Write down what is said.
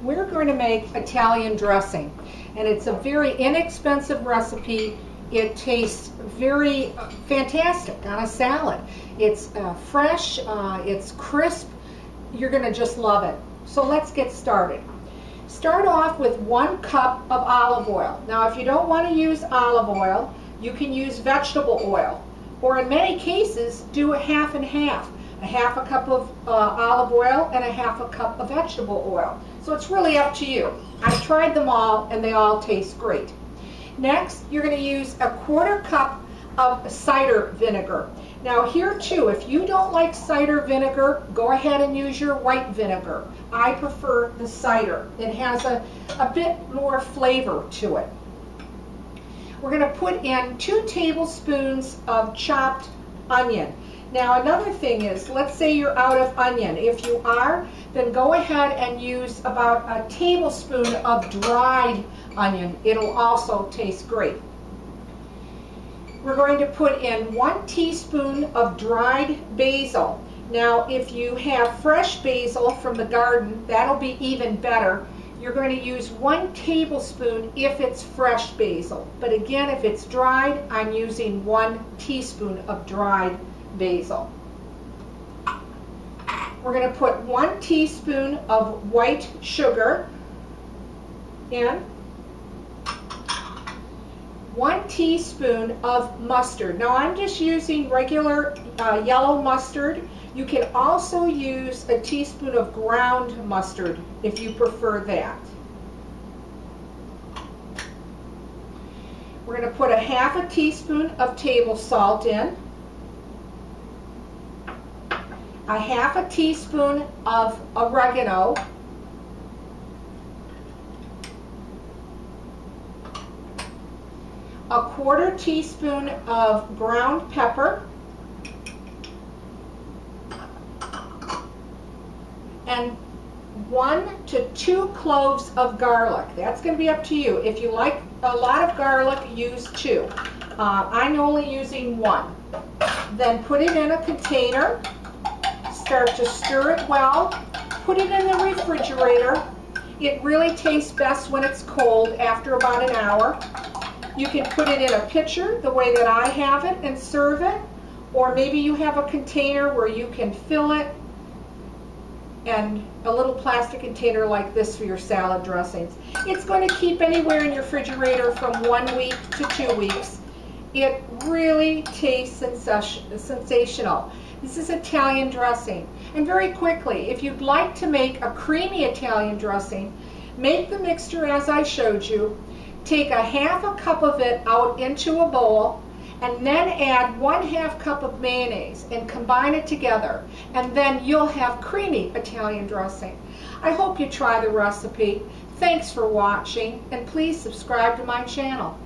We're going to make Italian dressing, and it's a very inexpensive recipe. It tastes very fantastic on a salad. It's fresh, it's crisp. You're going to just love it. So let's get started. Start off with 1 cup of olive oil. Now if you don't want to use olive oil, you can use vegetable oil, or in many cases do a half and half. A half a cup of olive oil and a half a cup of vegetable oil. So it's really up to you. I've tried them all and they all taste great. Next, you're going to use a 1/4 cup of cider vinegar. Now here too, if you don't like cider vinegar, go ahead and use your white vinegar. I prefer the cider. It has a bit more flavor to it. We're going to put in 2 tablespoons of chopped onion. Now another thing is, let's say you're out of onion. If you are, then go ahead and use about a tablespoon of dried onion. It'll also taste great. We're going to put in 1 teaspoon of dried basil. Now if you have fresh basil from the garden, that'll be even better. You're going to use 1 tablespoon if it's fresh basil. But again, if it's dried, I'm using 1 teaspoon of dried basil. We're going to put 1 teaspoon of white sugar in, 1 teaspoon of mustard. Now I'm just using regular yellow mustard. You can also use a teaspoon of ground mustard if you prefer that. We're going to put a half a teaspoon of table salt in, a half a teaspoon of oregano, a 1/4 teaspoon of ground pepper, and 1 to 2 cloves of garlic. That's going to be up to you. If you like a lot of garlic, use 2. I'm only using 1. Then put it in a container. Start to stir it well. Put it in the refrigerator. It really tastes best when it's cold, after about an hour. You can put it in a pitcher the way that I have it and serve it, or maybe you have a container where you can fill it, and a little plastic container like this for your salad dressings. It's going to keep anywhere in your refrigerator from 1 week to 2 weeks. It really tastes sensational. This is Italian dressing. And very quickly, if you'd like to make a creamy Italian dressing, make the mixture as I showed you. Take a half a cup of it out into a bowl, and then add 1/2 cup of mayonnaise and combine it together, and then you'll have creamy Italian dressing. I hope you try the recipe. Thanks for watching, and please subscribe to my channel.